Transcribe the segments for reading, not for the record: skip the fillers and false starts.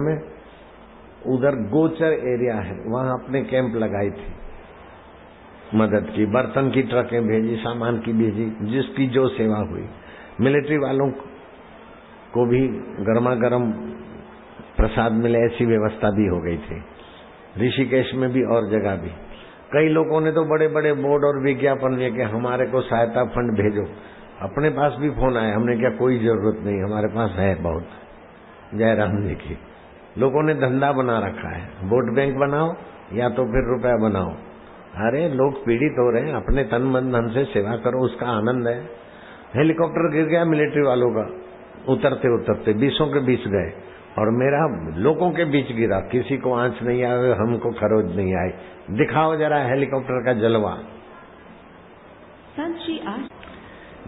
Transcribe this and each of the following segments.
में उधर गोचर एरिया है, वहां अपने कैंप लगाई थी, मदद की, बर्तन की ट्रकें भेजी, सामान की भेजी, जिसकी जो सेवा हुई। मिलिट्री वालों को भी गर्मा गर्म प्रसाद मिले ऐसी व्यवस्था भी हो गई थी, ऋषिकेश में भी और जगह भी। कई लोगों ने तो बड़े बड़े बोर्ड और विज्ञापन दिए कि हमारे को सहायता फंड भेजो। अपने पास भी फोन आया, हमने क्या कोई जरूरत नहीं, हमारे पास है बहुत, जयराम जी की। लोगों ने धंधा बना रखा है, वोट बैंक बनाओ या तो फिर रुपया बनाओ। अरे लोग पीड़ित हो रहे हैं, अपने तन मन धन से सेवा करो, उसका आनंद है। हेलीकॉप्टर गिर गया मिलिट्री वालों का, उतरते उतरते 20 के बीच गए और मेरा लोगों के बीच गिरा, किसी को आंच नहीं आई, हमको खरोच नहीं आई। दिखाओ जरा हेलीकॉप्टर का जलवा।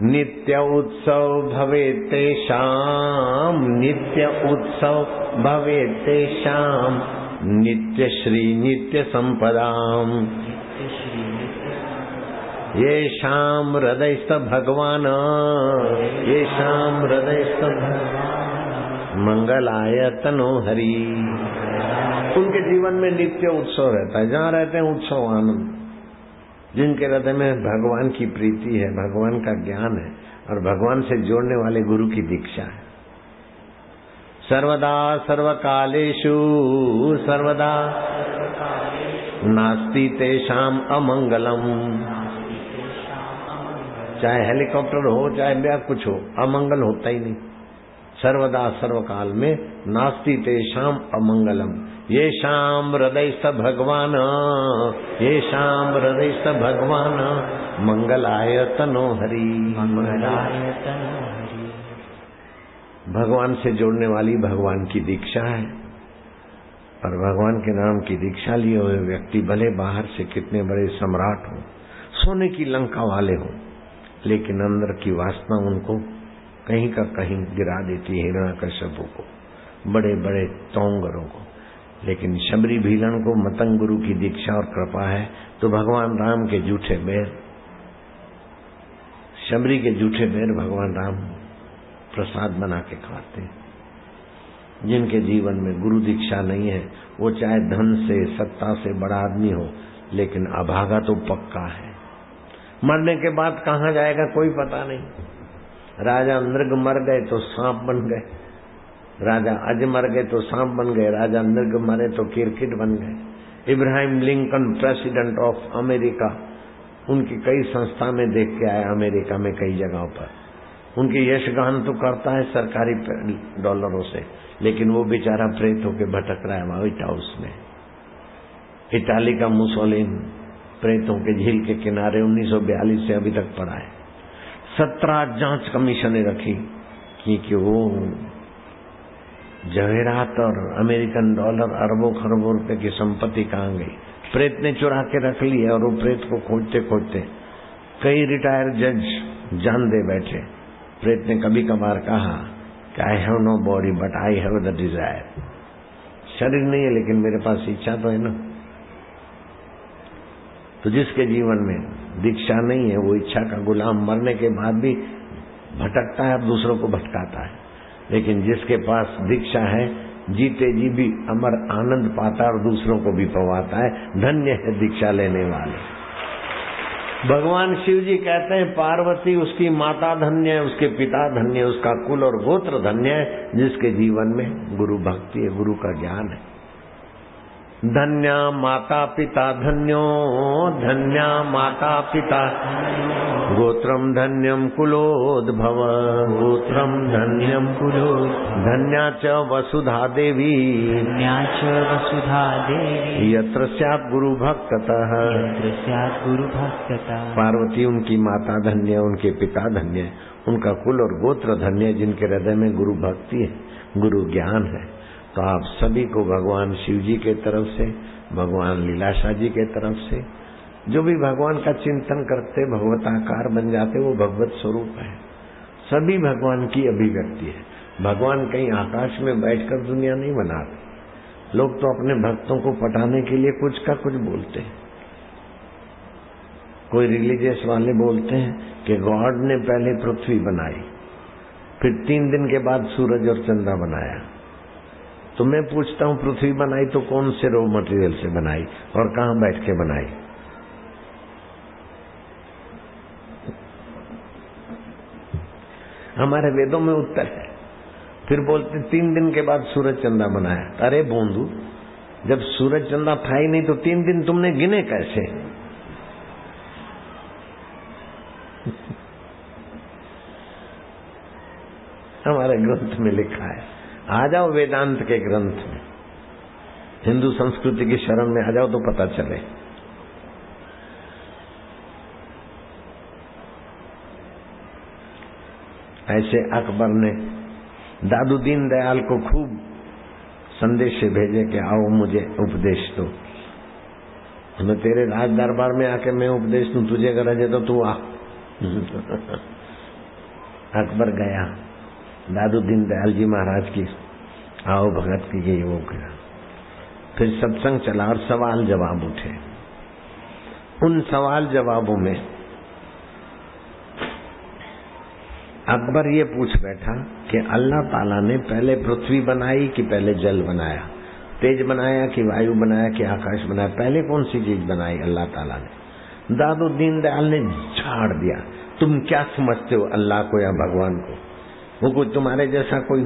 नित्य उत्सव भवेत् तेषाम्, नित्य उत्सव भवेत् तेषाम्, नित्य श्री नित्य संपदाम्, येषाम् हृदयस्थ भगवान्, येषाम् हृदयस्थ भगवान् मंगलाय तनो हरि। उनके जीवन में नित्य उत्सव रहता है, जहाँ रहते हैं उत्सव आनंद। जिनके हृदय में भगवान की प्रीति है, भगवान का ज्ञान है और भगवान से जोड़ने वाले गुरु की दीक्षा है। सर्वदा सर्वकालेषु सर्वदा नास्ति तेषाम अमंगलम। चाहे हेलीकॉप्टर हो चाहे क्या कुछ हो, अमंगल होता ही नहीं। सर्वदा सर्वकाल में नास्ति तेषाम अमंगलम, येषाम हृदयस्थ भगवान, येषाम हृदयस्थ भगवान मंगलाय तनो हरि, मंगलाय तनो हरि। भगवान से जोड़ने वाली भगवान की दीक्षा है और भगवान के नाम की दीक्षा लिए हुए व्यक्ति भले बाहर से कितने बड़े सम्राट हो, सोने की लंका वाले हो, लेकिन अंदर की वासना उनको कहीं का कहीं गिरा देती है, हिरण्यकश्यप को, बड़े बड़े तोंगरों को। लेकिन शबरी भीलन को मतंग गुरु की दीक्षा और कृपा है तो भगवान राम के जूठे बैर, शबरी के जूठे बैर भगवान राम प्रसाद बना के खाते हैं। जिनके जीवन में गुरु दीक्षा नहीं है, वो चाहे धन से सत्ता से बड़ा आदमी हो, लेकिन अभागा तो पक्का है। मरने के बाद कहाँ जाएगा कोई पता नहीं। राजा मृग मर गए तो सांप बन गए, राजा अज मर गए तो सांप बन गए, राजा मृग मरे तो किरकिट बन गए। Ibrahim Lincoln president of America, उनकी कई संस्था में देख के आया, अमेरिका में कई जगहों पर उनकी यशगान तो करता है सरकारी डॉलरों से, लेकिन वो बेचारा प्रेत होकर भटक रहा है व्हाइट हाउस में। इटाली का मुसोलिन प्रेतों के झील के किनारे 1942 से अभी तक पड़ा है। 17 जांच कमीशनें रखी कि वो जवेरात और अमेरिकन डॉलर अरबों खरबों रुपए की संपत्ति कहाँ गई। प्रेत ने चुरा के रख ली है और वो प्रेत को खोजते खोजते कई रिटायर जज जान दे बैठे। प्रेत ने कभी कभार कहा कि I have no body but I have the desire. शरीर नहीं है लेकिन मेरे पास इच्छा तो है ना। तो जिसके जीवन में दीक्षा नहीं है वो इच्छा का गुलाम मरने के बाद भी भटकता है, दूसरों को भटकाता है। लेकिन जिसके पास दीक्षा है जीते जी भी अमर आनंद पाता है और दूसरों को भी पवाता है। धन्य है दीक्षा लेने वाले। भगवान शिव जी कहते हैं पार्वती उसकी माता धन्य है, उसके पिता धन्य है, उसका कुल और गोत्र धन्य है, जिसके जीवन में गुरु भक्ति है, गुरु का ज्ञान है। धन्या माता पिता धन्यो, धन्या माता पिता गोत्रम धन्यम कुलोद्भव, गोत्रम धन्यम कुलोद्भव। धन्या च वसुधा देवी, धन्या च वसुधा देवी यत्र स्यात् गुरु भक्ततः, यत्र स्यात् गुरु भक्ततः। पार्वती उनकी माता धन्य, उनके पिता धन्य, उनका कुल और गोत्र धन्य, जिनके हृदय में गुरु भक्ति है, गुरु ज्ञान है। तो आप सभी को भगवान शिव जी के तरफ से, भगवान लीलाशाह जी के तरफ से, जो भी भगवान का चिंतन करते भगवताकार बन जाते वो भगवत स्वरूप है। सभी भगवान की अभिव्यक्ति है। भगवान कहीं आकाश में बैठकर दुनिया नहीं बनाते। लोग तो अपने भक्तों को पटाने के लिए कुछ का कुछ बोलते हैं। कोई रिलीजियस वाले बोलते हैं कि गॉड ने पहले पृथ्वी बनाई, फिर 3 दिन के बाद सूरज और चंद्रमा बनाया, तो मैं पूछता हूँ पृथ्वी बनाई तो कौन से रॉ मटेरियल से बनाई और कहाँ बैठ के बनाई? हमारे वेदों में उत्तर है। फिर बोलते 3 दिन के बाद सूरज चंदा बनाया। अरे बोंदू, जब सूरज चंदा था ही नहीं तो 3 दिन तुमने गिने कैसे? हमारे ग्रंथ में लिखा है। आ जाओ वेदांत के ग्रंथ में, हिंदू संस्कृति की शरण में आ जाओ तो पता चले। ऐसे अकबर ने दादू दीन दयाल को खूब संदेश भेजे कि आओ मुझे उपदेश दो। मैं तेरे राज दरबार में आके मैं उपदेश दूं, तुझे गरज है तो तू आ। अकबर गया, दादू दीन दयाल जी महाराज की आओ भगत की गई वो किया। फिर सत्संग चला और सवाल जवाब उठे। उन सवाल जवाबों में अकबर ये पूछ बैठा कि अल्लाह ताला ने पहले पृथ्वी बनाई कि पहले जल बनाया, तेज बनाया कि वायु बनाया कि आकाश बनाया, पहले कौन सी चीज बनाई अल्लाह ताला ने? दादू दीन दयाल ने झाड़ दिया, तुम क्या समझते हो अल्लाह को या भगवान को? वो कोई तुम्हारे जैसा कोई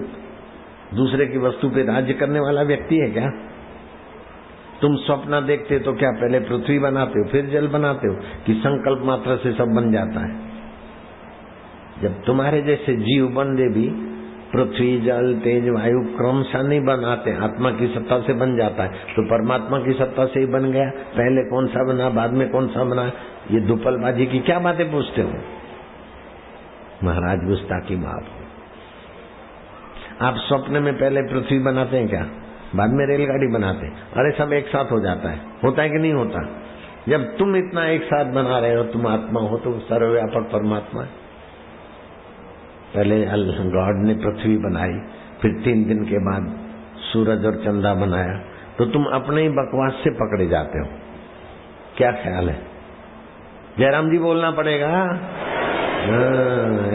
दूसरे की वस्तु पे राज्य करने वाला व्यक्ति है क्या? तुम स्वप्न देखते तो क्या पहले पृथ्वी बनाते हो फिर जल बनाते हो, कि संकल्प मात्र से सब बन जाता है? जब तुम्हारे जैसे जीव बंदे भी पृथ्वी जल तेज वायु क्रमशः नहीं बनाते, आत्मा की सत्ता से बन जाता है, तो परमात्मा की सत्ता से ही बन गया। पहले कौन सा बना बाद में कौन सा बना, ये दुपलबाजी की क्या बातें पूछते हो? महाराज गुस्ताखी माफ। आप स्वप्न में पहले पृथ्वी बनाते हैं क्या, बाद में रेलगाड़ी बनाते हैं? अरे सब एक साथ हो जाता है, होता है कि नहीं होता? जब तुम इतना एक साथ बना रहे हो, तुम आत्मा हो तो सर्वव्यापक परमात्मा है। पहले गॉड ने पृथ्वी बनाई, फिर 3 दिन के बाद सूरज और चंदा बनाया, तो तुम अपने ही बकवास से पकड़े जाते हो। क्या ख्याल है? जयराम जी बोलना पड़ेगा।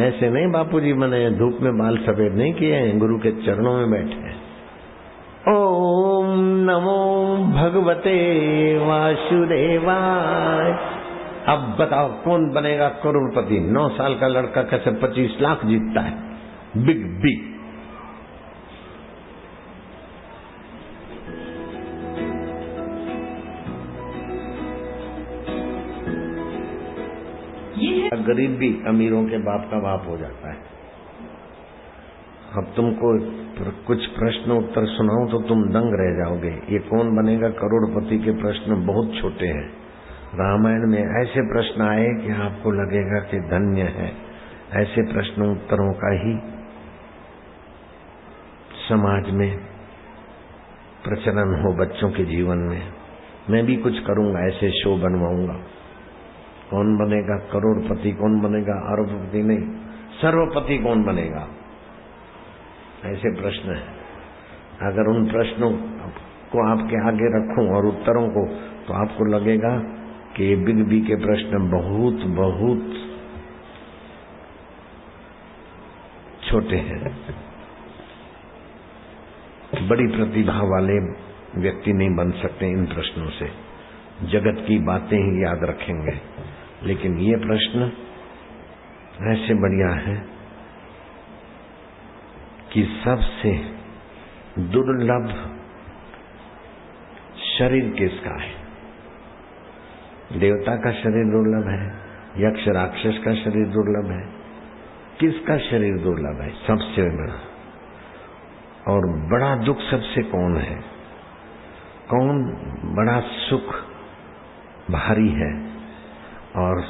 ऐसे नहीं बापूजी बने, धूप में बाल सफेद नहीं किए हैं, गुरु के चरणों में बैठे हैं। ओम नमो भगवते वासुदेवाय। अब बताओ कौन बनेगा करोड़पति? 9 साल का लड़का कैसे 25 लाख जीतता है? Big B. गरीब भी अमीरों के बाप का बाप हो जाता है। अब तुमको कुछ प्रश्न उत्तर सुनाऊं तो तुम दंग रह जाओगे। ये कौन बनेगा करोड़पति के प्रश्न बहुत छोटे हैं। रामायण में ऐसे प्रश्न आए कि आपको लगेगा कि धन्य है। ऐसे प्रश्न उत्तरों का ही समाज में प्रचलन हो, बच्चों के जीवन में। मैं भी कुछ करूंगा, ऐसे शो बनवाऊंगा। कौन बनेगा करोड़पति, कौन बनेगा अरबपति, नहीं सर्वपति कौन बनेगा, ऐसे प्रश्न है। अगर उन प्रश्नों को आपके आगे रखूं और उत्तरों को, तो आपको लगेगा कि बिग बी के प्रश्न बहुत बहुत छोटे हैं। बड़ी प्रतिभा वाले व्यक्ति नहीं बन सकते इन प्रश्नों से, जगत की बातें ही याद रखेंगे। लेकिन ये प्रश्न ऐसे बढ़िया है कि सबसे दुर्लभ शरीर किसका है? देवता का शरीर दुर्लभ है, यक्ष राक्षस का शरीर दुर्लभ है, किसका शरीर दुर्लभ है? सबसे बड़ा। और बड़ा दुख सबसे कौन है? कौन बड़ा सुख भारी है? और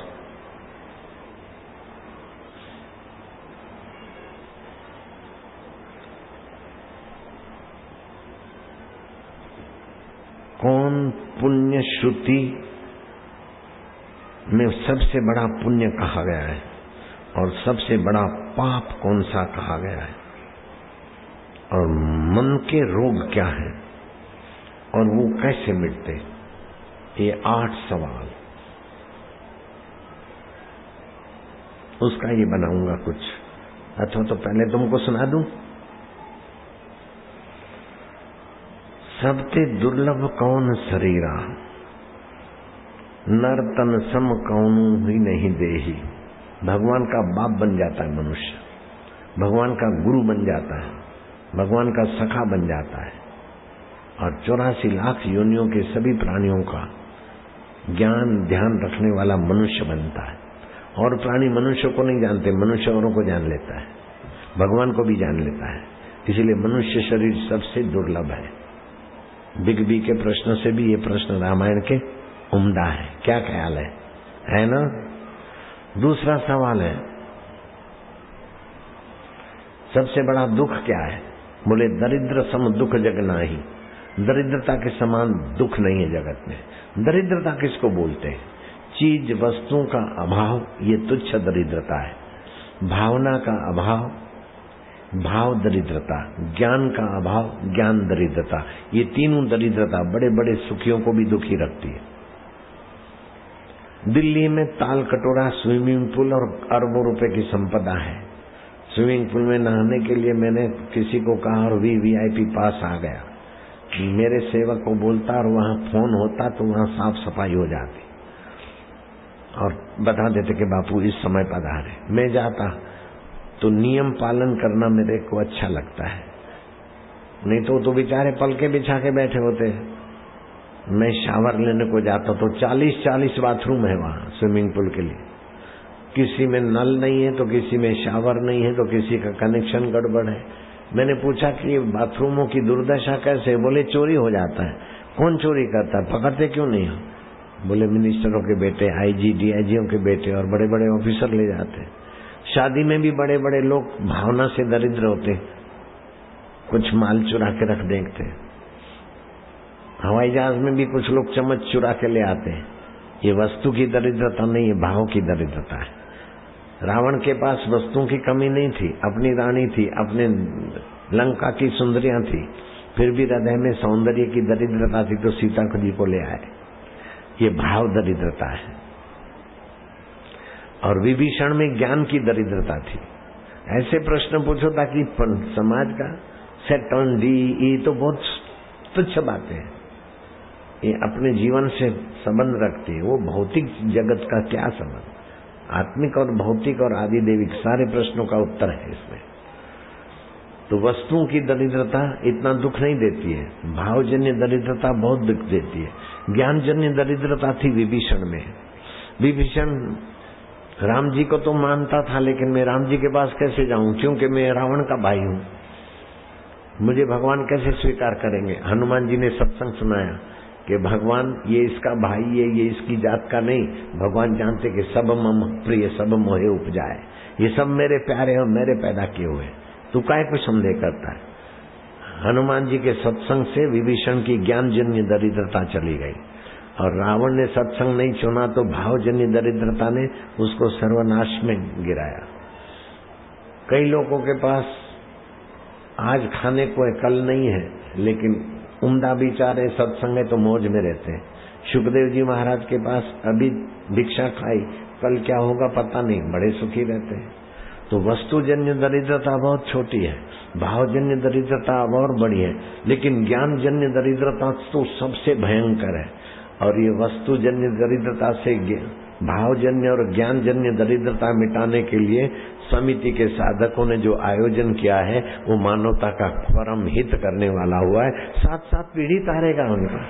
कौन पुण्य श्रुति में सबसे बड़ा पुण्य कहा गया है और सबसे बड़ा पाप कौन सा कहा गया है? और मन के रोग क्या है और वो कैसे मिटते? ये 8 सवाल, उसका ये बनाऊंगा कुछ। अथवा तो पहले तुमको सुना दूं। सबते दुर्लभ कौन शरीरा, नर तन सम कौन ही नहीं देही। भगवान का बाप बन जाता है मनुष्य, भगवान का गुरु बन जाता है, भगवान का सखा बन जाता है, और 84 लाख योनियों के सभी प्राणियों का ज्ञान ध्यान रखने वाला मनुष्य बनता है। और प्राणी मनुष्य को नहीं जानते, मनुष्य औरों को जान लेता है, भगवान को भी जान लेता है। इसलिए मनुष्य शरीर सबसे दुर्लभ है। बिग बी के प्रश्न से भी ये प्रश्न रामायण के उम्दा है। क्या ख्याल है ना? दूसरा सवाल है, सबसे बड़ा दुख क्या है? बोले दरिद्र सम दुख जग नाही। दरिद्रता के समान दुख नहीं है जगत में। दरिद्रता किसको बोलते हैं? चीज वस्तुओं का अभाव, ये तुच्छ दरिद्रता है। भावना का अभाव, भाव दरिद्रता। ज्ञान का अभाव, ज्ञान दरिद्रता। ये तीनों दरिद्रता बड़े बड़े सुखियों को भी दुखी रखती है। दिल्ली में ताल कटोरा, स्विमिंग पूल और अरबों रुपए की संपदा है। स्विमिंग पूल में नहाने के लिए मैंने किसी को कहा और वीआईपी पास आ गया। मेरे सेवक को बोलता और वहां फोन होता तो वहां साफ सफाई हो जाती और बता देते कि बापू इस समय पधारे। मैं जाता तो नियम पालन करना मेरे को अच्छा लगता है, नहीं तो बेचारे पलके बिछा के बैठे होते। मैं शावर लेने को जाता तो 40-40 बाथरूम है वहां स्विमिंग पूल के लिए। किसी में नल नहीं है तो किसी में शावर नहीं है तो किसी का कनेक्शन गड़बड़ है। मैंने पूछा कि ये बाथरूमों की दुर्दशा कैसे? बोले चोरी हो जाता है। कौन चोरी करता है? पकड़ते क्यों नहीं हो? बोले मिनिस्टरों के बेटे, आईजी डीआईजीओं के बेटे और बड़े बड़े ऑफिसर ले जाते हैं। शादी में भी बड़े बड़े लोग भावना से दरिद्र होते, कुछ माल चुरा के रख देते। हवाई जहाज में भी कुछ लोग चम्मच चुरा के ले आते हैं। ये वस्तु की दरिद्रता नहीं है, भाव की दरिद्रता है। रावण के पास वस्तुओं की कमी नहीं थी, अपनी रानी थी, अपने लंका की सुंदरियां थी, फिर भी हृदय में सौंदर्य की दरिद्रता थी तो सीता जी को ले आए। ये भाव दरिद्रता है। और विभीषण में ज्ञान की दरिद्रता थी। ऐसे प्रश्न पूछो ताकि समाज का सेट ऑन डी, ये तो बहुत तुच्छ बातें हैं, ये अपने जीवन से संबंध रखती है। वो भौतिक जगत का क्या संबंध? आत्मिक और भौतिक और आदि देविक सारे प्रश्नों का उत्तर है इसमें। तो वस्तुओं की दरिद्रता इतना दुख नहीं देती है, भावजन्य दरिद्रता बहुत दुख देती है। ज्ञानजन्य दरिद्रता थी विभीषण में। विभीषण राम जी को तो मानता था, लेकिन मैं राम जी के पास कैसे जाऊं, क्योंकि मैं रावण का भाई हूं, मुझे भगवान कैसे स्वीकार करेंगे? हनुमान जी ने सत्संग सुनाया कि भगवान ये इसका भाई है, ये इसकी जात का नहीं। भगवान जानते कि सब मम प्रिय सब मोहे उपजाए, ये सब मेरे प्यारे और मेरे पैदा किए हुए, तू काहे को संदेह करता है? हनुमान जी के सत्संग से विभीषण की ज्ञानजन्य दरिद्रता चली गई और रावण ने सत्संग नहीं चुना तो भावजन्य दरिद्रता ने उसको सर्वनाश में गिराया। कई लोगों के पास आज खाने को कल नहीं है, लेकिन उम्दा विचार है, सत्संग है तो मौज में रहते हैं। सुखदेव जी महाराज के पास अभी भिक्षा खाई, कल क्या होगा पता नहीं, बड़े सुखी रहते हैं। तो वस्तुजन्य दरिद्रता बहुत छोटी है, भावजन्य दरिद्रता और बड़ी है, लेकिन ज्ञानजन्य दरिद्रता तो सबसे भयंकर है। और ये वस्तुजन्य दरिद्रता से भावजन्य और ज्ञानजन्य दरिद्रता मिटाने के लिए समिति के साधकों ने जो आयोजन किया है वो मानवता का परम हित करने वाला हुआ है। 7-7 पीढ़ी तारेगा उनका,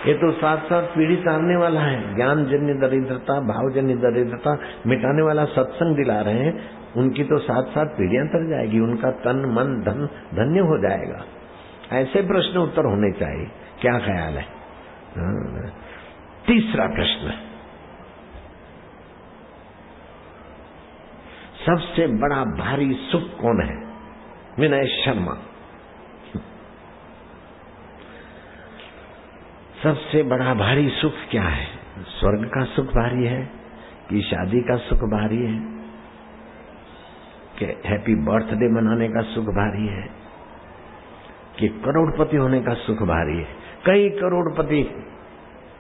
ये तो 7-7 पीढ़ी तारने वाला है। ज्ञानजन्य दरिद्रता, भावजन्य दरिद्रता मिटाने वाला सत्संग दिला रहे हैं, उनकी तो 7-7 पीढ़ियां तर जाएगी, उनका तन मन धन धन्य हो जाएगा। ऐसे प्रश्न उत्तर होने चाहिए। क्या ख्याल है? तीसरा प्रश्न, सबसे बड़ा भारी सुख कौन है? विनय शर्मा। सबसे बड़ा भारी सुख क्या है? स्वर्ग का सुख भारी है कि शादी का सुख भारी है कि हैप्पी बर्थडे मनाने का सुख भारी है कि करोड़पति होने का सुख भारी है? कई करोड़पति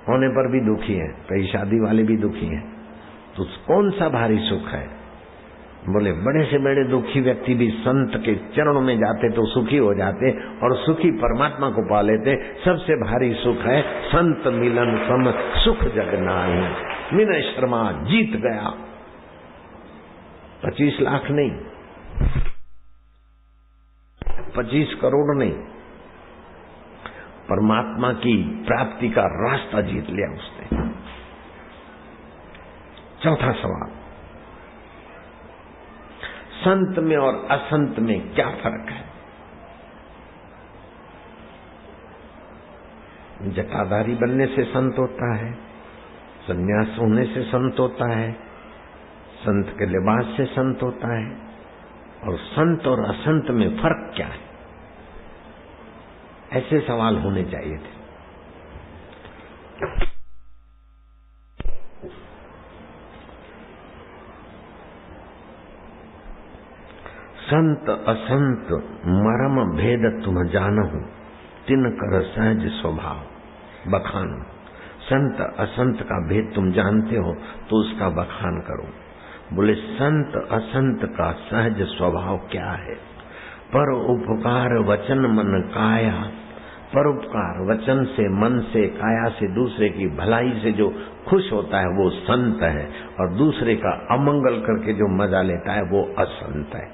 होने पर भी दुखी है, कई शादी वाले भी दुखी हैं। तो कौन सा भारी सुख है? बोले बड़े से बड़े दुखी व्यक्ति भी संत के चरणों में जाते तो सुखी हो जाते और सुखी परमात्मा को पा लेते। सबसे भारी सुख है संत मिलन सम सुख जग नाहि। विनय शर्मा जीत गया। 25 लाख नहीं, 25 करोड़ नहीं, परमात्मा की प्राप्ति का रास्ता जीत लिया उसने। चौथा सवाल, संत में और असंत में क्या फर्क है? जटाधारी बनने से संत होता है, संन्यास होने से संत होता है, संत के लिबास से संत होता है, और संत और असंत में फर्क क्या है? ऐसे सवाल होने चाहिए थे। संत असंत मरम भेद तुम जानहु, तिन कर सहज स्वभाव बखान। संत असंत का भेद तुम जानते हो तो उसका बखान करो। बोले संत असंत का सहज स्वभाव क्या है? पर उपकार वचन मन काया। परोपकार वचन से, मन से, काया से दूसरे की भलाई से जो खुश होता है वो संत है, और दूसरे का अमंगल करके जो मजा लेता है वो असंत है।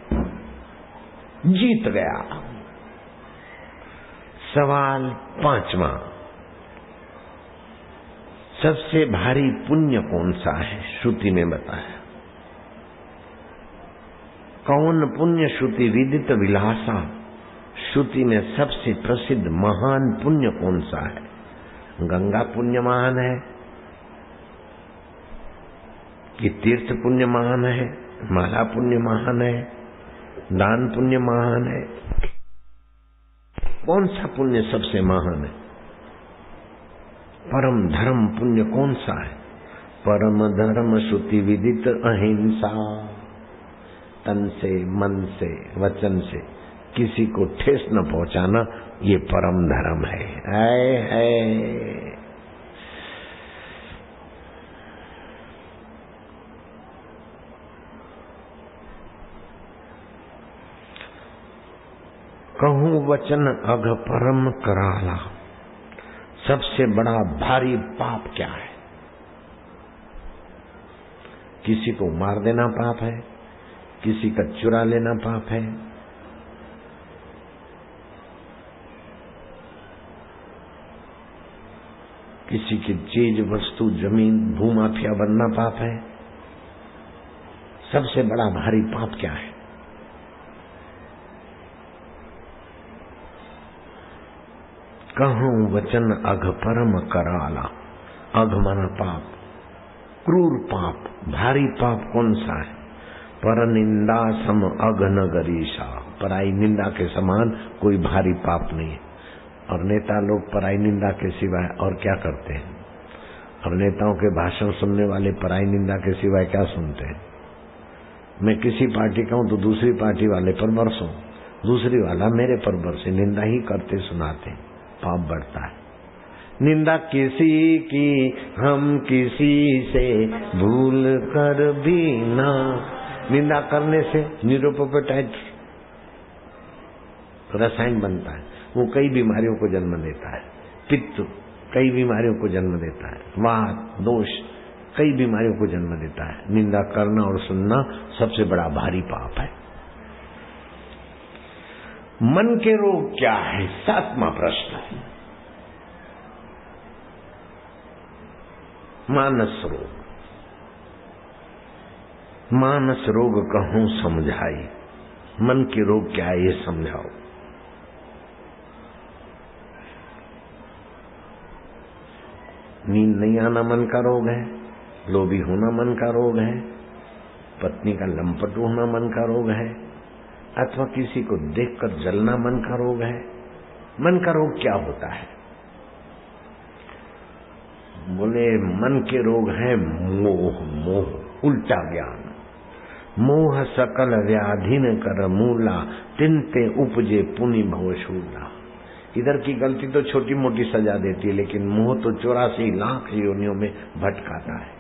जीत गया। सवाल 5वां, सबसे भारी पुण्य कौन सा है? श्रुति ने बताया। कौन पुण्य श्रुति विदित विलासा? श्रुति में सबसे प्रसिद्ध महान पुण्य कौन सा है? गंगा पुण्य महान है कि तीर्थ पुण्य महान है, माला पुण्य महान है, दान पुण्य महान है? कौन सा पुण्य सबसे महान है? परम धर्म पुण्य कौन सा है? परम धर्म श्रुति विदित अहिंसा। तन से, मन से, वचन से किसी को ठेस न पहुंचाना, ये परम धर्म है। कहूं वचन अघ परम कराला। सबसे बड़ा भारी पाप क्या है? किसी को मार देना पाप है, किसी का चुरा लेना पाप है, किसी की चीज वस्तु जमीन भूमाफिया बनना पाप है। सबसे बड़ा भारी पाप क्या है? कहूं वचन अघ परम कराला। अघ माना पाप, क्रूर पाप। भारी पाप कौन सा है? पर निंदा सम अघ न गरीशा। पराई निंदा के समान कोई भारी पाप नहीं है। और नेता लोग पराई निंदा के सिवाय और क्या करते हैं? और नेताओं के भाषण सुनने वाले पराई निंदा के सिवाय क्या सुनते हैं? मैं किसी पार्टी का हूं तो दूसरी पार्टी वाले पर बरसों, दूसरी वाला मेरे पर बरसे, निंदा ही करते सुनाते, पाप बढ़ता है। निंदा किसी की हम किसी से भूल कर भी ना। निंदा करने से न्यूरोपोपेटाइट रसायन बनता है, वो कई बीमारियों को जन्म देता है। पित्त कई बीमारियों को जन्म देता है, वात दोष कई बीमारियों को जन्म देता है। निंदा करना और सुनना सबसे बड़ा भारी पाप है। मन के रोग क्या है? 7वां प्रश्न। मानस रोग। मानस रोग कहूं समझाई। मन के रोग क्या है ये समझाओ। नींद नहीं आना मन का रोग है, लोभी होना मन का रोग है, पत्नी का लंपट होना मन का रोग है, अथवा किसी को देखकर जलना मन का रोग है। मन का रोग क्या होता है? बोले मन के रोग है मोह। मोह उल्टा ज्ञान। मोह सकल व्याधिन कर मूला, तिनते उपजे पुनि भवशूला। इधर की गलती तो छोटी मोटी सजा देती है, लेकिन मोह तो 84 लाख योनियों में भटकाता है।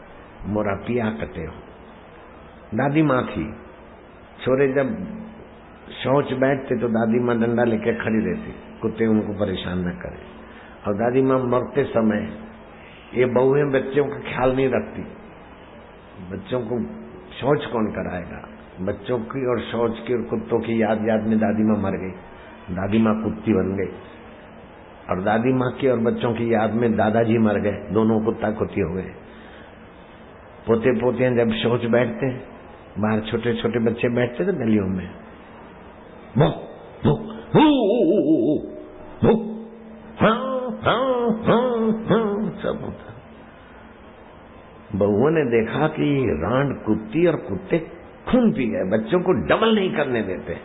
मोरा पिया कटे हो। दादी माँ थी, छोरे जब शौच बैठते तो दादी माँ डंडा लेके खड़ी रहती, कुत्ते उनको परेशान न करे। और दादी माँ मरते समय ये बहुएं बच्चों का ख्याल नहीं रखती, बच्चों को शौच कौन कराएगा। बच्चों की और शौच की और कुत्तों की याद याद में दादी माँ मर गई, दादी माँ कुत्ती बन गई। और दादी माँ की और बच्चों की याद में दादाजी मर गए, दोनों कुत्ता कुत्ती हो गए। पोते पोतियां जब शौच बैठते, बाहर छोटे छोटे बच्चे बैठते थे गलियों में, भो भो हू भो सब होता। बहुओं ने देखा कि रांड कुत्ती और कुत्ते खून पी गए, बच्चों को डबल नहीं करने देते।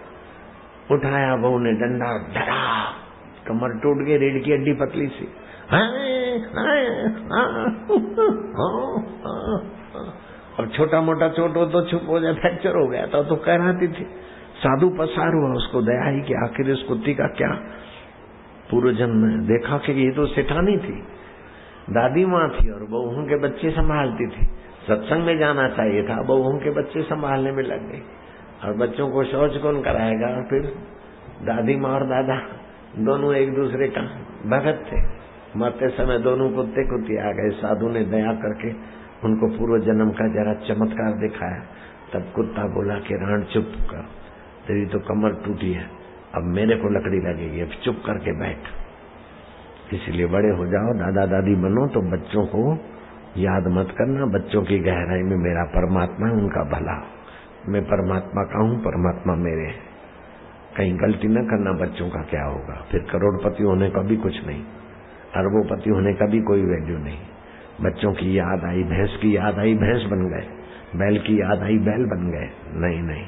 उठाया बहू ने डंडा, डरा, कमर टूट गई, रीढ़ की हड्डी पतली सी। अब छोटा मोटा चोट हो तो चुप हो जाए, फ्रैक्चर हो गया तो कहराती थी। साधु पसार हुआ, उसको दया ही कि आखिर इस कुत्ती का क्या पूर्व जन्म में। देखा कि ये तो सेठानी थी, दादी माँ थी और बहुओं के बच्चे संभालती थी। सत्संग में जाना चाहिए था, बहुओं के बच्चे संभालने में लग गई। और बच्चों को शौच कौन कराएगा। और फिर दादी माँ और दादा दोनों एक दूसरे का भगत थे। मरते समय दोनों कुत्ते कुत्ती आ गए। साधु ने दया करके उनको पूर्व जन्म का जरा चमत्कार दिखाया। तब कुत्ता बोला कि राण चुप कर, तेरी तो कमर टूटी है, अब मेरे को लकड़ी लगेगी, अब चुप करके बैठ। इसलिए बड़े हो जाओ, दादा दादी बनो तो बच्चों को याद मत करना। बच्चों की गहराई में मेरा परमात्मा है, उनका भला। मैं परमात्मा का हूँ, परमात्मा मेरे है। कहीं गलती न करना, बच्चों का क्या होगा। फिर करोड़पति होने का भी कुछ नहीं, अरबोपति होने का भी कोई वैल्यू नहीं। बच्चों की याद आई, भैंस की याद आई, भैंस बन गए। बैल की याद आई, बैल बन गए। नहीं नहीं,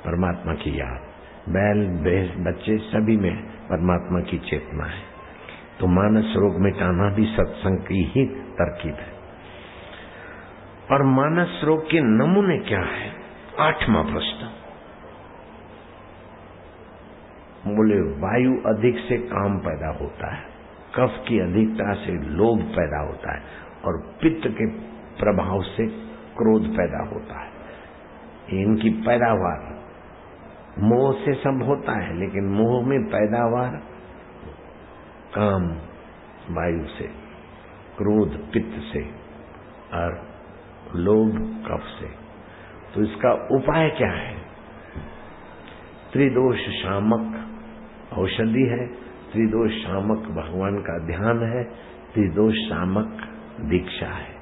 परमात्मा की याद, बैल भैंस बच्चे सभी में परमात्मा की चेतना है। तो मानस रोग मिटाना भी सत्संग की ही तरकीब है। और मानस रोग के नमूने क्या है? 8वां प्रश्न। बोले वायु अधिक से काम पैदा होता है, कफ की अधिकता से लोभ पैदा होता है, और पित्त के प्रभाव से क्रोध पैदा होता है। इनकी पैदावार मोह से सब होता है, लेकिन मोह में पैदावार काम वायु से, क्रोध पित्त से, और लोभ कफ से। तो इसका उपाय क्या है? त्रिदोष शामक औषधि है, त्रिदोष शामक भगवान का ध्यान है, त्रिदोष शामक दीक्षा है।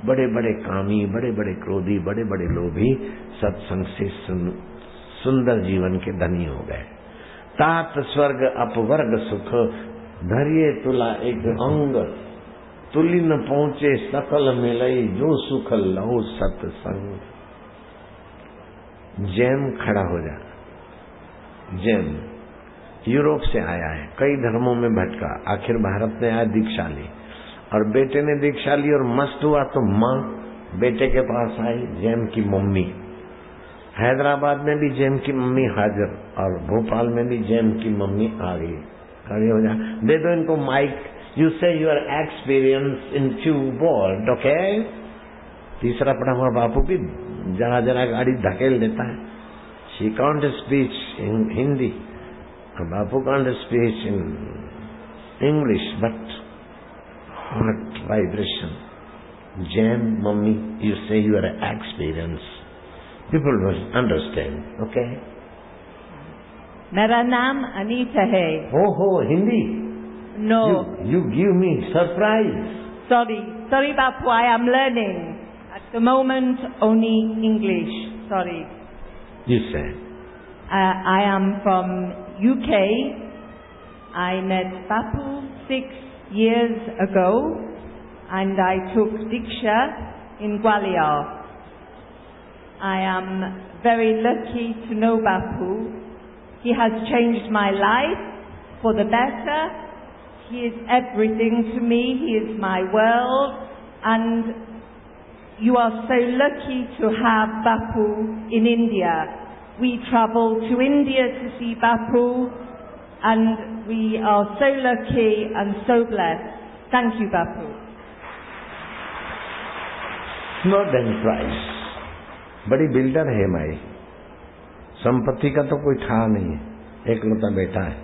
बड़े बड़े कामी, बड़े बड़े क्रोधी, बड़े बड़े लोभी सत्संग से सुंदर जीवन के धनी हो गए। तात स्वर्ग अपवर्ग सुख, धरिए तुला एक अंग, तुली न पहुंचे सकल मिलई, जो सुख लहो सत्संग। जैन खड़ा हो जा। जैन यूरोप से आया है, कई धर्मों में भटका, आखिर भारत में आया, दीक्षा ली, और बेटे ने दीक्षा ली और मस्त हुआ तो माँ बेटे के पास आई, जैन की मम्मी। हैदराबाद में भी जैन की मम्मी हाजिर, और भोपाल में भी जैन की मम्मी आ गई। खड़े हो जा, दे दो इनको mike. You say your experience in few word, okay. तीसरा पढ़ा हुआ बापू भी जरा जरा गाड़ी धकेल देता है। She can't speech in Hindi, Bapu can't speech in English, but heart vibration. Jain mummy, you say your experience, people will understand, okay? मेरा नाम अनीता है। हो Hindi? No. You give me surprise. Sorry Bapu, I am learning. At the moment only English, sorry. You say. I am from UK. I met Bapu 6 years ago and I took Diksha in Gwalior. I am very lucky to know Bapu. He has changed my life for the better. He is everything to me. He is my world. And you are so lucky to have Bapu in India. We travel to India to see Bapu, and we are so lucky and so blessed. Thank you, Bapu. Not then price. बड़ी builder है माई, संपत्ति का तो कोई ठा नहीं है, एकलौता बेटा है।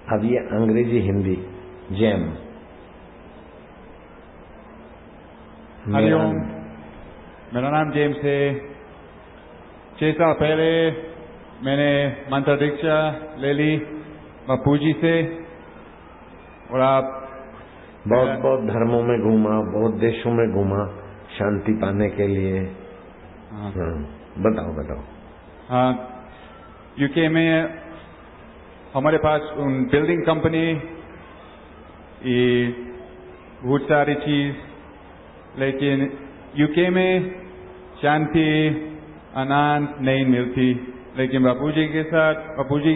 अब ये अंग्रेजी हिंदी जैम। हरिओम, मेरा नाम जेम्स है। 6 साल पहले मैंने मंत्र दीक्षा ले ली बापूजी से, और आप बहुत धर्मों में घूमा, बहुत देशों में घूमा शांति पाने के लिए। बताओ। हाँ, यूके में हमारे पास बिल्डिंग कंपनी, ये बहुत सारी चीज, लेकिन यूके में शांति आनंद नहीं मिलती। लेकिन बापूजी के साथ, बापूजी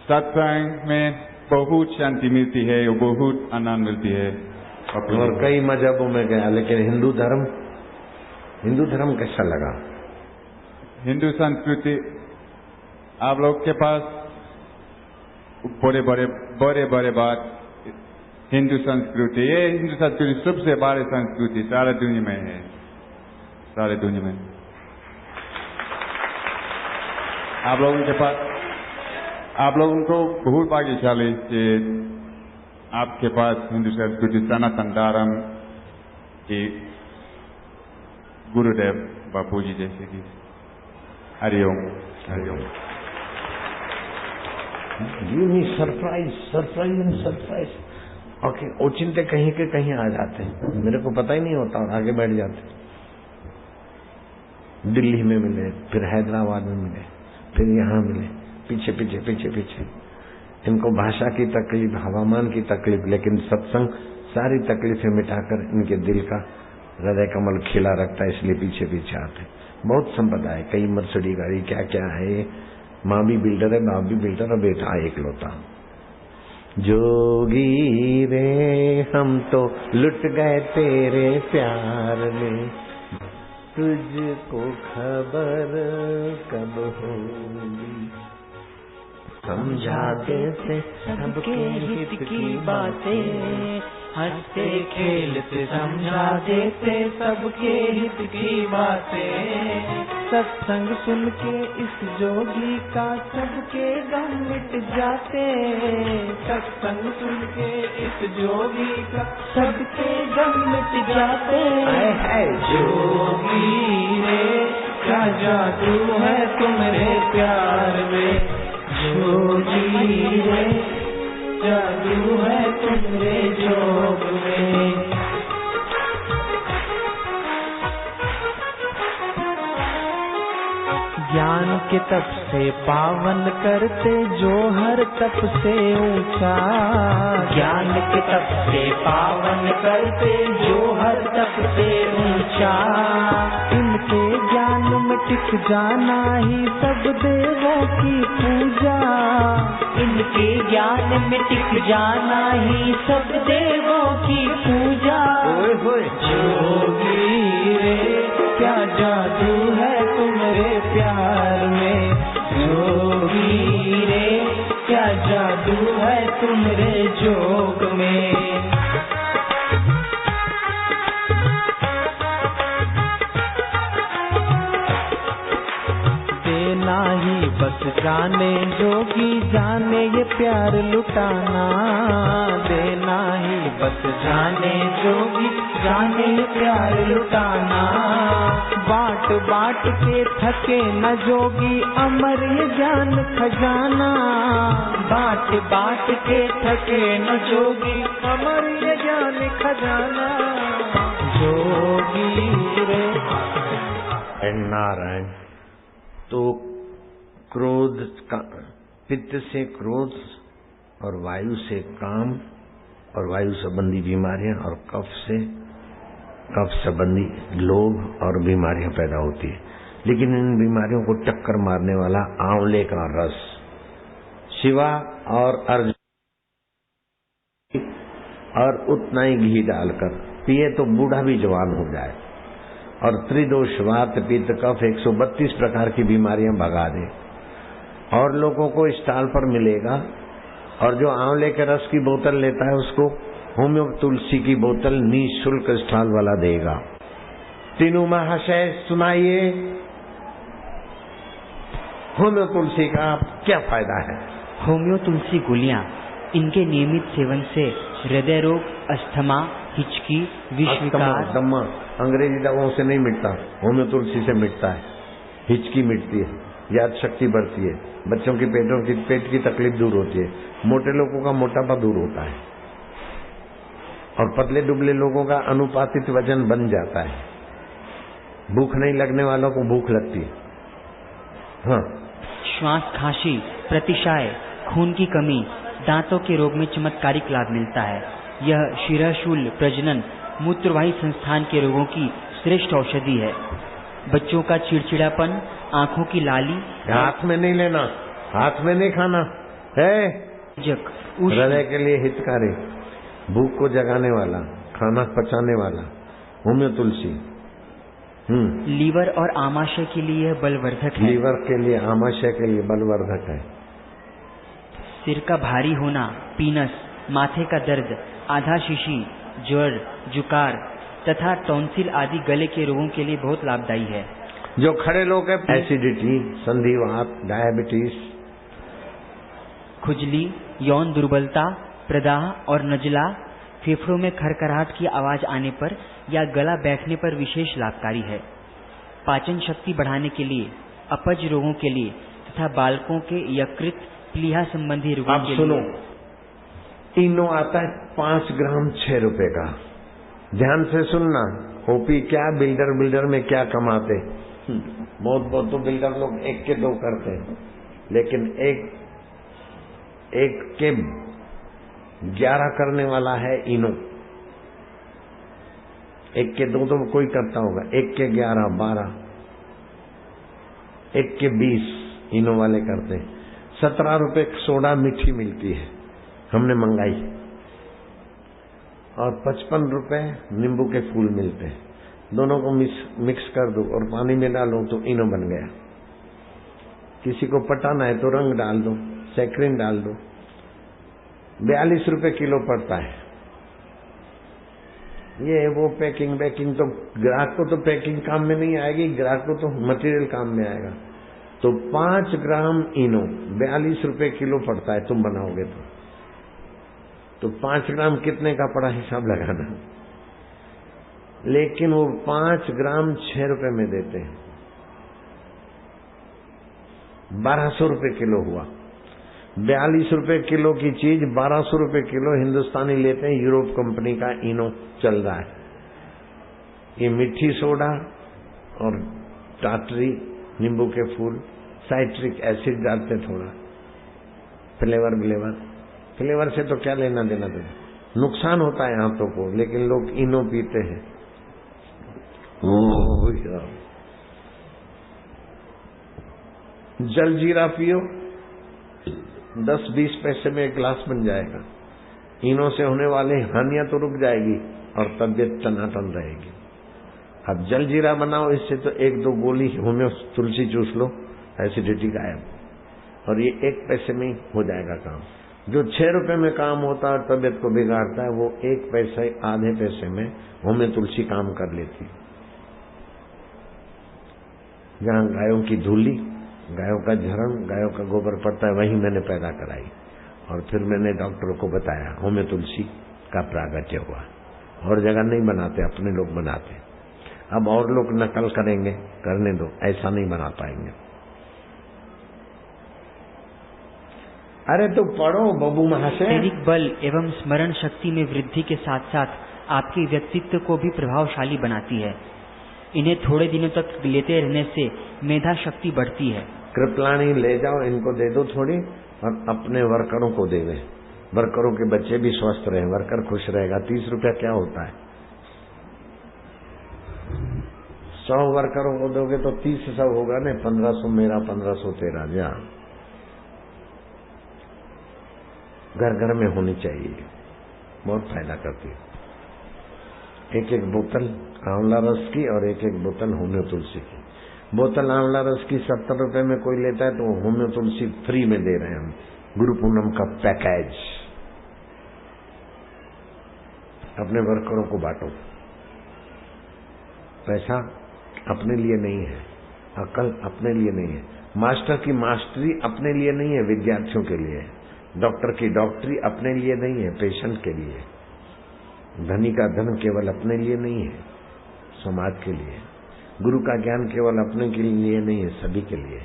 सत्संग में बहुत शांति मिलती है और बहुत आनंद मिलती है। और कई मजहबों में गया, लेकिन हिंदू धर्म कैसा लगा? हिंदू संस्कृति, आप लोग के पास बड़े बात हिंदू संस्कृति, ये हिंदू संस्कृति सबसे बड़ी संस्कृति सारे दुनिया में है, सारे दुनिया में। आप लोगों के पास, आप लोगों को बहुत भाग्यशाली कि आपके पास हिंदू संस्कृति सनातन धर्म की गुरुदेव बापूजी जैसे कि। Hari Om. Give me surprise। Okay, ओचिंते कहीं के कहीं आ जाते हैं, मेरे को पता ही नहीं होता और आगे बैठ जाते। दिल्ली में मिले, फिर हैदराबाद में मिले, फिर यहाँ मिले, पीछे। इनको भाषा की तकलीफ, हवामान की तकलीफ, लेकिन सत्संग सारी तकलीफें मिटाकर इनके दिल का हृदय कमल खिला रखता है, इसलिए पीछे आते। बहुत संपदा है, कई मर्सिडीज गाड़ी, क्या है। माँ भी बिल्डर है, बाप भी बिल्डर, और बेटा एकलौता। जोगी रे हम तो लुट गए तेरे प्यार में, तुझको खबर कब होगी। समझा देते सबके हित की बातें, हंसते खेलते समझा देते सबके हित की बातें। सत्संग सुन के इस जोगी का सबके गम मिट जाते। सत्संग सुन के इस जोगी का सबके गम मिट जाते। जोगी रे क्या जादू है तुम्हारे प्यार में, जोगी रे जादू है तुम्हारे जोग में। ज्ञान के तप से पावन करते जो हर तप से ऊंचा। ज्ञान के तप से पावन करते जो हर तप से ऊंचा। इनके ज्ञान में टिक जाना ही सब देवों की पूजा। इनके ज्ञान में टिक जाना ही सब देवों की पूजा। जोगी रे क्या जादू है तुम्हारे प्यार में, जोगी रे क्या जादू है तुम्हारे जोग में। देना ही बस जाने जोगी जाने ये प्यार लुटाना। देना ही बस जाने जोगी जाने ये प्यार लुटाना। बाट बाट के थके न जोगी अमर ये ज्ञान खजाना। बाट बाट के थके न जोगी अमर ये ज्ञान खजाना। जोगी रे नारायण। तो क्रोध का, पित्त से क्रोध और वायु से काम और वायु संबंधी बीमारियां, और कफ संबंधी लोभ और बीमारियां पैदा होती है। लेकिन इन बीमारियों को टक्कर मारने वाला आंवले का रस, शिवा और अर्जुन, और उतना ही घी डालकर पिए तो बूढ़ा भी जवान हो जाए, और त्रिदोष वात पित्त कफ 132 प्रकार की बीमारियां भगा दे। और लोगों को स्टॉल पर मिलेगा, और जो आंवले के रस की बोतल लेता है उसको होम्यो तुलसी की बोतल निःशुल्क स्टॉल वाला देगा। तीनों महाशय सुनाइए। होम्यो तुलसी का क्या फायदा है? होम्यो तुलसी गोलियां, इनके नियमित सेवन से हृदय रोग, अस्थमा, हिचकी, विषविकार, दम्मा अंग्रेजी दवाओं से नहीं मिटता, होम्यो तुलसी से मिटता है। हिचकी मिटती है, याद शक्ति बढ़ती है, बच्चों की पेट की तकलीफ दूर होती है, मोटे लोगों का मोटापा दूर होता है और पतले दुबले लोगों का अनुपातित वजन बन जाता है। भूख नहीं लगने वालों को भूख लगती है। हाँ, श्वास, खांसी, प्रतिशाय, खून की कमी, दांतों के रोग में चमत्कारिक लाभ मिलता है। यह शिरशूल, प्रजनन, मूत्रवाही संस्थान के रोगों की श्रेष्ठ औषधि है। बच्चों का चिड़चिड़ापन, आंखों की लाली, हाथ में नहीं लेना, हाथ में नहीं खाना है। हृदय के लिए हितकारी, भूख को जगाने वाला, खाना पचाने वाला होम्यो तुलसी। लीवर और आमाशय के लिए बलवर्धक है। लीवर के लिए, आमाशय के लिए बलवर्धक है। सिर का भारी होना, पीनस, माथे का दर्द, आधा शीशी, ज्वर, जुकार तथा टॉन्सिल आदि गले के रोगों के लिए बहुत लाभदायी है। जो खड़े लोग हैं, एसिडिटी, संधिवात, डायबिटीज, खुजली, यौन दुर्बलता, प्रदाह और नजला, फेफड़ों में खरखराहट की आवाज आने पर या गला बैठने पर विशेष लाभकारी है। पाचन शक्ति बढ़ाने के लिए, अपच रोगों के लिए तथा बालकों के यकृत, प्लीहा संबंधी रोगों के लिए। सुनो, इनो आता है 5 ग्राम 6 रुपए का। ध्यान से सुनना। ओपी क्या, बिल्डर में क्या कमाते? बहुत तो बिल्डर लोग 1 के 2 करते हैं, लेकिन एक के 11 करने वाला है इनो। 1 के 2 तो कोई करता होगा, 1 के 11, 12, 1 के 20 इनो वाले करते हैं। 17 रुपए सोडा मीठी मिलती है, हमने मंगाई, और 55 रुपए नींबू के फूल मिलते हैं। दोनों को मिक्स कर दो और पानी में डालो तो इनो बन गया। किसी को पटाना है तो रंग डाल दो, सैक्रिन डाल दो। 42 रुपए किलो पड़ता है। ये वो पैकिंग तो ग्राहक को तो पैकिंग काम में नहीं आएगी, ग्राहक को तो मटेरियल काम में आएगा। तो 5 ग्राम इनो 42 रुपए किलो पड़ता है, तुम बनाओगे तो 5 ग्राम कितने का पड़ा हिसाब लगाना। लेकिन वो 5 ग्राम 6 रुपए में देते हैं, 1200 रुपए किलो हुआ। 42 रुपए किलो की चीज 1200 रुपए किलो हिंदुस्तानी लेते हैं। यूरोप कंपनी का इनो चल रहा है। ये मिट्टी सोडा और टाटरी, नींबू के फूल, साइट्रिक एसिड डालते, थोड़ा फ्लेवर से तो क्या लेना देना नुकसान होता है आंतों को, लेकिन लोग इनो पीते हैं। जलजीरा पियो, 10-20 पैसे में 1 गिलास बन जाएगा। इनो से होने वाली हानियां तो रुक जाएगी और तबियत टनाटन रहेगी। अब जलजीरा बनाओ, इससे तो 1-2 गोली होम्यो तुलसी चूस लो, एसिडिटी गायब। और ये 1 पैसे में ही हो जाएगा काम। जो 6 रुपए में काम होता है और तबियत को बिगाड़ता है, वो 1 पैसे, आधे पैसे में होम्यो तुलसी काम कर लेती। जहां गायों की धूली, गायों का झरण, गायों का गोबर पड़ता है, वहीं मैंने पैदा कराई और फिर मैंने डॉक्टरों को बताया, होम्यो तुलसी का प्रागट्य हुआ। और जगह नहीं बनाते, अपने लोग बनाते। अब और लोग नकल करेंगे, करने दो, ऐसा नहीं बना पाएंगे। अरे तो पढ़ो बबू महाशय। शारीरिक बल एवं स्मरण शक्ति में वृद्धि के साथ साथ आपके व्यक्तित्व को भी प्रभावशाली बनाती है। इन्हें थोड़े दिनों तक लेते रहने से मेधा शक्ति बढ़ती है। कृपलानी ले जाओ, इनको दे दो थोड़ी, और अपने वर्करों को देवे। वर्करों के बच्चे भी स्वस्थ रहे, वर्कर खुश रहेगा। 30 रुपया क्या होता है? 100 वर्करों को दोगे तो 30 होगा ना। 1500 मेरा, 1500 तेरा। जा, घर घर में होनी चाहिए, बहुत फायदा करती है। 1-1 बोतल आंवला रस की और 1-1 बोतल होम्यो तुलसी की। बोतल आंवला रस की 70 रुपए में कोई लेता है, तो होम्यो तुलसी फ्री में दे रहे हैं हम, गुरु पूनम का पैकेज। अपने वर्करों को बांटो। पैसा अपने लिए नहीं है, अकल अपने लिए नहीं है, मास्टर की मास्टरी अपने लिए नहीं है, विद्यार्थियों के लिए है। डॉक्टर की डॉक्टरी अपने लिए नहीं है, पेशेंट के लिए। धनी का धन केवल अपने लिए नहीं है, समाज के लिए। गुरु का ज्ञान केवल अपने के लिए नहीं है, सभी के लिए।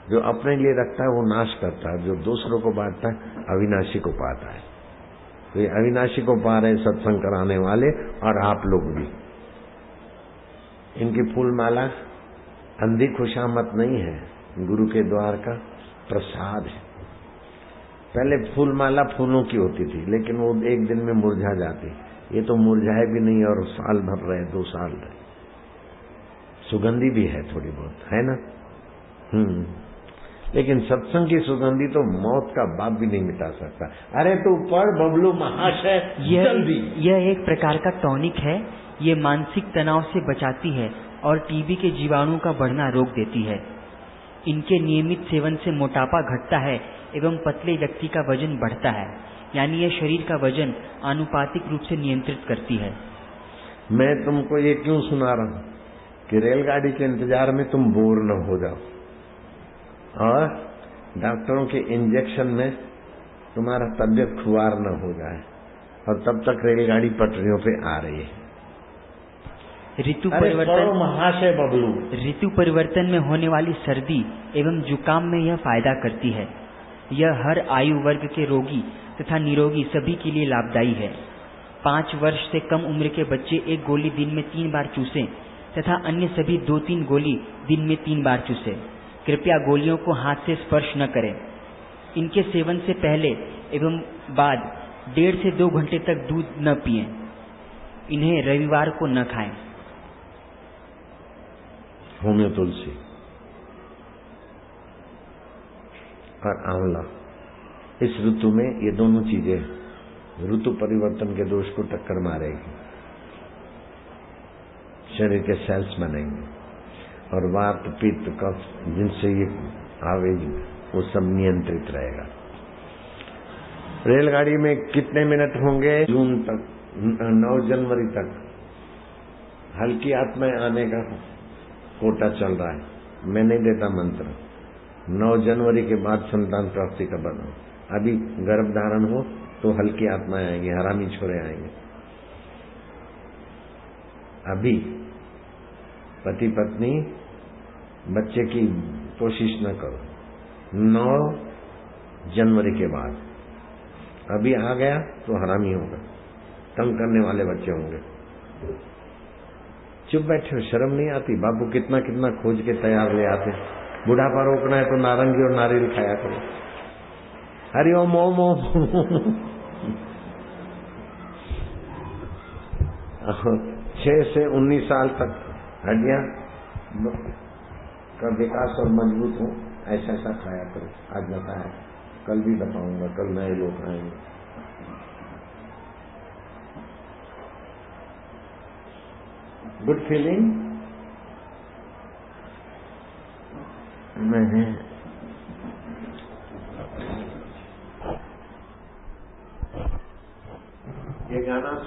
जो अपने लिए रखता है वो नाश करता है, जो दूसरों को बांटता है अविनाशी को पाता है। तो ये अविनाशी को पा रहे सत्संग कराने वाले और आप लोग भी। इनकी फूलमाला अंधी खुशामत नहीं है, गुरु के द्वार का प्रसाद है। पहले फूलमाला फूलों की होती थी, लेकिन वो एक दिन में मुरझा जाती। ये तो मुरझाए भी नहीं और साल भर रहे, 2 साल रहे। सुगंधी भी है थोड़ी बहुत, है ना? लेकिन सत्संग की सुगंधी तो मौत का बाप भी नहीं मिटा सकता। अरे तू पढ़ बबलू महाशय जल्दी। यह एक प्रकार का टॉनिक है। ये मानसिक तनाव से बचाती है और टीबी के जीवाणु का बढ़ना रोक देती है। इनके नियमित सेवन से मोटापा घटता है एवं पतले व्यक्ति का वजन बढ़ता है, यानी यह शरीर का वजन आनुपातिक रूप से नियंत्रित करती है। मैं तुमको ये क्यों सुना रहा हूं कि रेलगाड़ी के इंतजार में तुम बोर न हो जाओ और डॉक्टरों के इंजेक्शन में तुम्हारा तबियत खुआर न हो जाए, और तब तक रेलगाड़ी पटरियों पे आ रही है। ऋतु परिवर्तन महाशय बबलू, ऋतु परिवर्तन में होने वाली सर्दी एवं जुकाम में यह फायदा करती है। यह हर आयु वर्ग के रोगी तथा निरोगी सभी के लिए लाभदायी है। 5 वर्ष से कम उम्र के बच्चे 1 गोली दिन में 3 बार चूसें तथा अन्य सभी 2-3 गोली दिन में 3 बार चूसें। कृपया गोलियों को हाथ से स्पर्श न करें। इनके सेवन से पहले एवं बाद 1.5 से 2 घंटे तक दूध न पिएं। इन्हें रविवार को न खाएं। होम्यो तुलसी और आंवला, इस ऋतु में ये दोनों चीजें ऋतु परिवर्तन के दोष को टक्कर मारेगी। शरीर के सेल्स बनेंगे और वात पित्त कफ जिनसे ये आवेग वो सब नियंत्रित रहेगा। रेलगाड़ी में कितने मिनट होंगे? जून तक, 9 जनवरी तक हल्की आत्माएं आने का कोटा चल रहा है। मैं नहीं देता मंत्र। 9 जनवरी के बाद संतान प्राप्ति का बनो। अभी गर्भ धारण हो तो हल्की आत्माएं आएंगी, हरामी छोरे आएंगे। अभी पति पत्नी बच्चे की कोशिश न करो। 9 जनवरी के बाद अभी आ गया तो हरामी होगा, तंग करने वाले बच्चे होंगे। चुप बैठे हो, शर्म नहीं आती? बाबू कितना कितना खोज के तैयार ले आते। बुढ़ापा रोकना है तो नारंगी और नारियल खाया करो। हरिओम ओम ओम। 6 से 19 साल तक हड्डियां का विकास और मजबूत हो, ऐसा ऐसा खाया करो। आज बताया, कल भी बताऊंगा, कल नए लोग आएंगे। गुड फीलिंग में ये गाना